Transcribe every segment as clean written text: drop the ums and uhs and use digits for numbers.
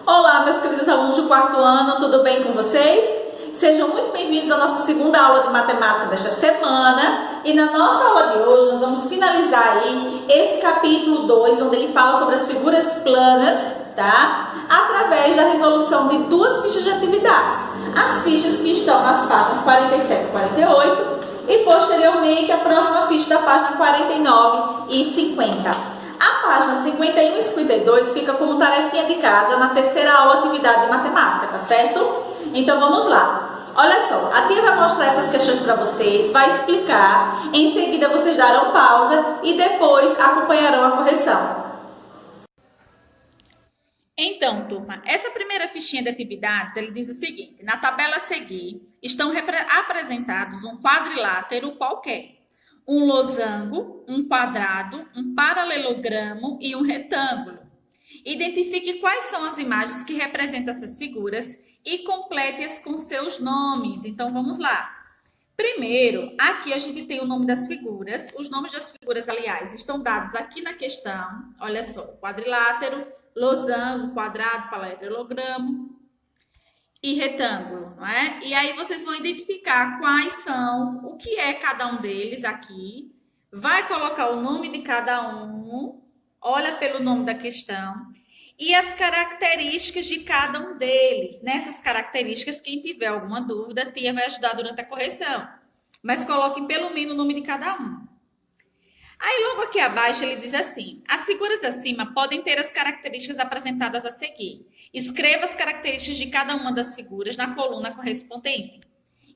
Olá, meus queridos alunos do quarto ano, tudo bem com vocês? Sejam muito bem-vindos à nossa segunda aula de matemática desta semana. E na nossa aula de hoje, nós vamos finalizar aí esse capítulo 2, onde ele fala sobre as figuras planas, tá? Através da resolução de duas fichas de atividades. As fichas que estão nas páginas 47 e 48 e, posteriormente, a próxima ficha da página 49 e 50. A página 51 e 52 fica como tarefinha de casa na terceira aula atividade de matemática, tá certo? Então vamos lá. Olha só, a tia vai mostrar essas questões para vocês, vai explicar, em seguida vocês darão pausa e depois acompanharão a correção. Então, turma, essa primeira fichinha de atividades, ele diz o seguinte: na tabela a seguir estão apresentados um quadrilátero qualquer, um losango, um quadrado, um paralelogramo e um retângulo. Identifique quais são as imagens que representam essas figuras e complete-as com seus nomes. Então, vamos lá. Primeiro, aqui a gente tem o nome das figuras. Os nomes das figuras, aliás, estão dados aqui na questão. Olha só, quadrilátero, losango, quadrado, paralelogramo e retângulo, não é? E aí vocês vão identificar quais são, o que é cada um deles aqui. Vai colocar o nome de cada um, olha pelo nome da questão, e as características de cada um deles. Nessas características, quem tiver alguma dúvida, a tia vai ajudar durante a correção. Mas coloquem pelo menos o nome de cada um. Aí, logo aqui abaixo, ele diz assim: as figuras acima podem ter as características apresentadas a seguir. Escreva as características de cada uma das figuras na coluna correspondente.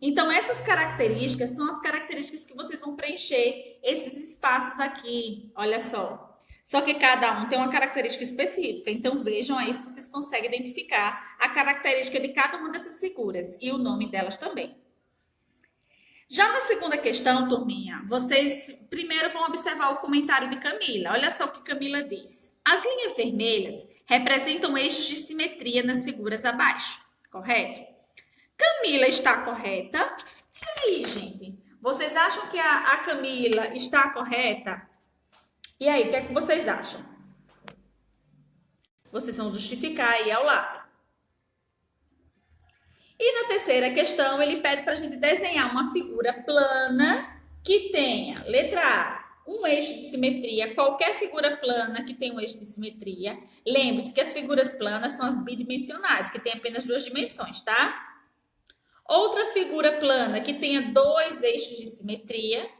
Então, essas características são as características que vocês vão preencher esses espaços aqui. Olha só. Só que cada um tem uma característica específica. Então, vejam aí se vocês conseguem identificar a característica de cada uma dessas figuras e o nome delas também. Já na segunda questão, turminha, vocês primeiro vão observar o comentário de Camila. Olha só o que Camila diz. As linhas vermelhas representam eixos de simetria nas figuras abaixo, correto? Camila está correta? E aí, gente? Vocês acham que a Camila está correta? E aí, o que é que vocês acham? Vocês vão justificar aí ao lado. E na terceira questão, ele pede para a gente desenhar uma figura plana que tenha, letra A, um eixo de simetria. Qualquer figura plana que tenha um eixo de simetria. Lembre-se que as figuras planas são as bidimensionais, que têm apenas duas dimensões, tá? Outra figura plana que tenha dois eixos de simetria.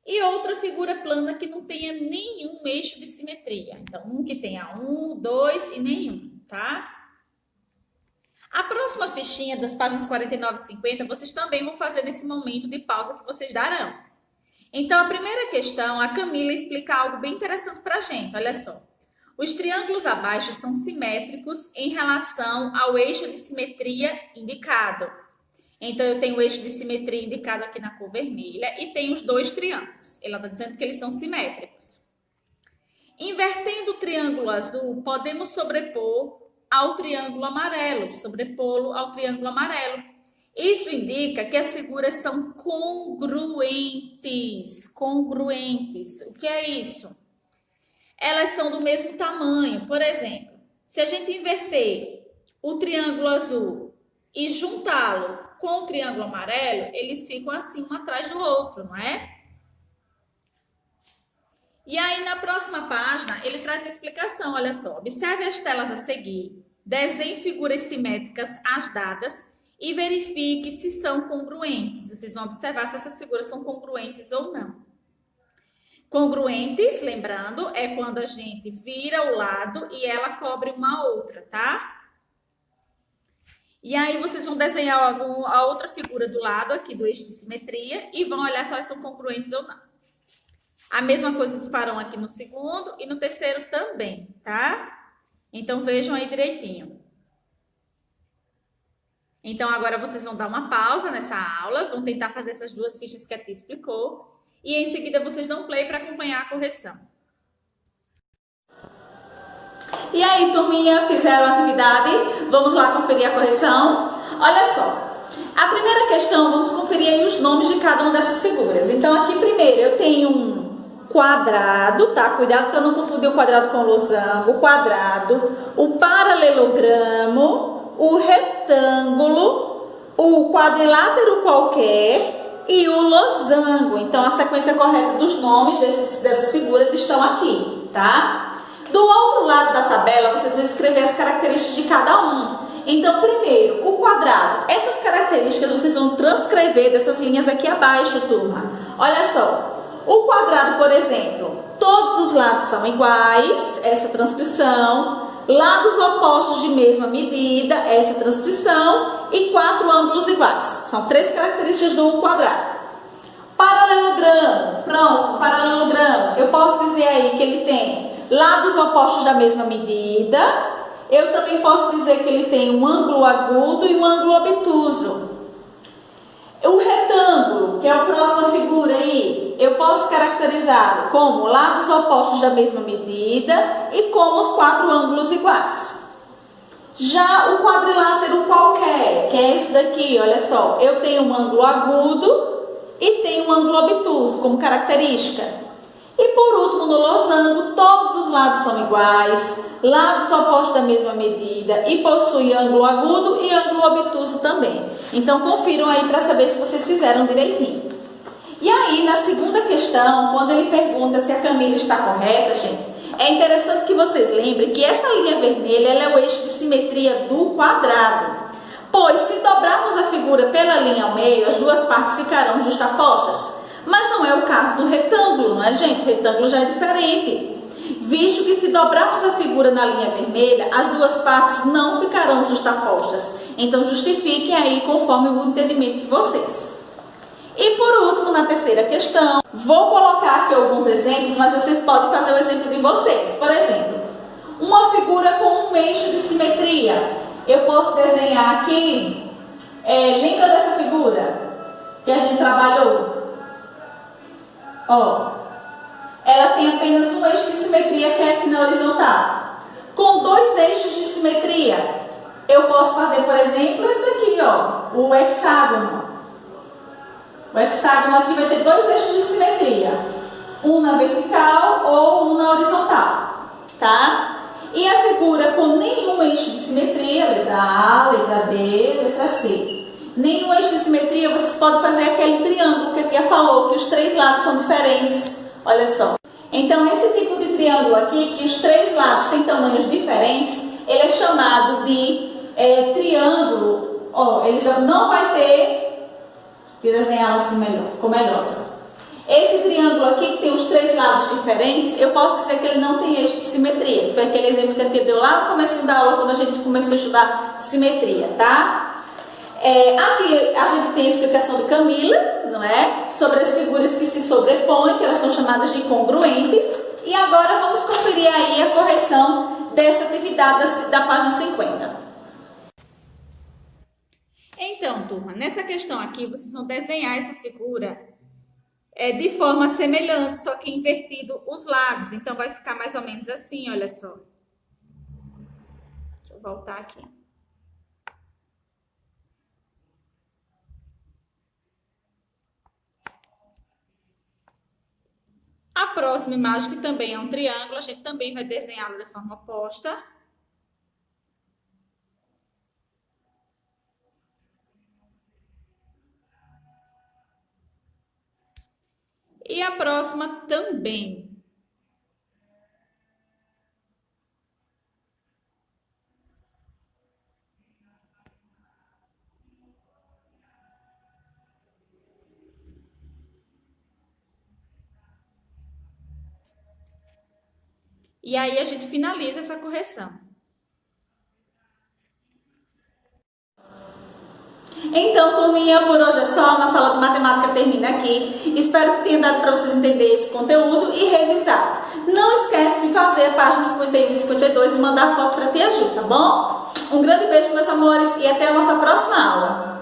E outra figura plana que não tenha nenhum eixo de simetria. Então, um que tenha um, dois e nenhum, tá? A próxima fichinha das páginas 49 e 50, vocês também vão fazer nesse momento de pausa que vocês darão. Então, a primeira questão, a Camila explica algo bem interessante para a gente. Olha só. Os triângulos abaixo são simétricos em relação ao eixo de simetria indicado. Então, eu tenho o eixo de simetria indicado aqui na cor vermelha e tenho os dois triângulos. Ela está dizendo que eles são simétricos. Invertendo o triângulo azul, podemos sobrepor ao triângulo amarelo, sobrepô-lo ao triângulo amarelo. Isso indica que as figuras são congruentes. Congruentes. O que é isso? Elas são do mesmo tamanho. Por exemplo, se a gente inverter o triângulo azul e juntá-lo com o triângulo amarelo, eles ficam assim, um atrás do outro, não é? E aí, na próxima página, ele traz uma explicação, olha só. Observe as telas a seguir, desenhe figuras simétricas as dadas e verifique se são congruentes. Vocês vão observar se essas figuras são congruentes ou não. Congruentes, lembrando, é quando a gente vira o lado e ela cobre uma outra, tá? E aí, vocês vão desenhar a outra figura do lado aqui do eixo de simetria e vão olhar se elas são congruentes ou não. A mesma coisa vocês farão aqui no segundo e no terceiro também, tá? Então, vejam aí direitinho. Então, agora vocês vão dar uma pausa nessa aula, vão tentar fazer essas duas fichas que a tia explicou e em seguida vocês dão play para acompanhar a correção. E aí, turminha, fizeram a atividade? Vamos lá conferir a correção? Olha só, a primeira questão, vamos conferir aí os nomes de cada uma dessas figuras. Então, aqui primeiro eu tenho um quadrado, tá? Cuidado para não confundir agudo e o quadrado com losango, o quadrado, o paralelogramo, o retângulo, o quadrilátero qualquer e o losango. Então, a sequência correta dos nomes dessas figuras estão aqui, tá? Do outro lado da tabela, vocês vão escrever as características de cada um. Então, primeiro, o quadrado. Essas características vocês vão transcrever dessas linhas aqui abaixo, turma. Olha só. O quadrado, por exemplo, todos os lados são iguais, essa transcrição. Lados opostos de mesma medida, essa transcrição. E 4 ângulos iguais. São 3 características do quadrado. Paralelogramo. Próximo, paralelogramo. Eu posso dizer aí que ele tem lados opostos da mesma medida. Eu também posso dizer que ele tem um ângulo agudo e um ângulo obtuso. O retângulo, que é a próxima figura aí, eu posso caracterizá-lo como lados opostos da mesma medida e como os 4 ângulos iguais. Já o quadrilátero qualquer, que é esse daqui, olha só, eu tenho um ângulo agudo e tenho um ângulo obtuso como característica. E por último, no losango, todos os lados são iguais, lados opostos da mesma medida e possuem ângulo agudo e ângulo obtuso também. Então, confiram aí para saber se vocês fizeram direitinho. E aí, na segunda questão, quando ele pergunta se a Camila está correta, gente, é interessante que vocês lembrem que essa linha vermelha ela é o eixo de simetria do quadrado. Pois, se dobrarmos a figura pela linha ao meio, as duas partes ficarão justapostas. Mas não é o caso do retângulo, não é, gente? O retângulo já é diferente. Visto que se dobrarmos a figura na linha vermelha, as duas partes não ficarão justapostas. Então, justifiquem aí conforme o entendimento de vocês. E por último, na terceira questão, vou colocar aqui alguns exemplos, mas vocês podem fazer o exemplo de vocês. Por exemplo, uma figura com um eixo de simetria. Eu posso desenhar aqui, lembra dessa figura que a gente trabalhou? Ó, ela tem apenas um eixo de simetria que é aqui na horizontal. Com 2 eixos de simetria, eu posso fazer, por exemplo, esse daqui, ó, o hexágono. O hexágono aqui vai ter 2 eixos de simetria. Um na vertical ou um na horizontal, tá? E a figura com nenhum eixo de simetria, letra A, letra B, letra C. Nenhum eixo de simetria, vocês podem fazer aquele triângulo que a tia falou, que os 3 lados são diferentes. Olha só. Então, esse tipo de triângulo aqui, que os 3 lados têm tamanhos diferentes, ele é chamado de triângulo. Ó, ele já não vai ter... Deixa eu desenhá-lo assim melhor, ficou melhor. Esse triângulo aqui, que tem os 3 lados diferentes, eu posso dizer que ele não tem eixo de simetria. Foi aquele exemplo que a tia deu lá no começo da aula, quando a gente começou a estudar simetria, tá? Aqui a gente tem a explicação de Camila, não é? Sobre as figuras que se sobrepõem, que elas são chamadas de congruentes. E agora vamos conferir aí a correção dessa atividade da página 50. Então, turma, nessa questão aqui, vocês vão desenhar essa figura de forma semelhante, só que invertido os lados. Então, vai ficar mais ou menos assim, olha só. Deixa eu voltar aqui. A próxima imagem, que também é um triângulo, a gente também vai desenhá-lo de forma oposta. E a próxima também. E aí a gente finaliza essa correção. Então, turminha, por hoje é só. Nossa aula de matemática termina aqui. Espero que tenha dado para vocês entenderem esse conteúdo e revisar. Não esquece de fazer a página 51 e 52 e mandar foto para tia Ju, tá bom? Um grande beijo, meus amores, e até a nossa próxima aula.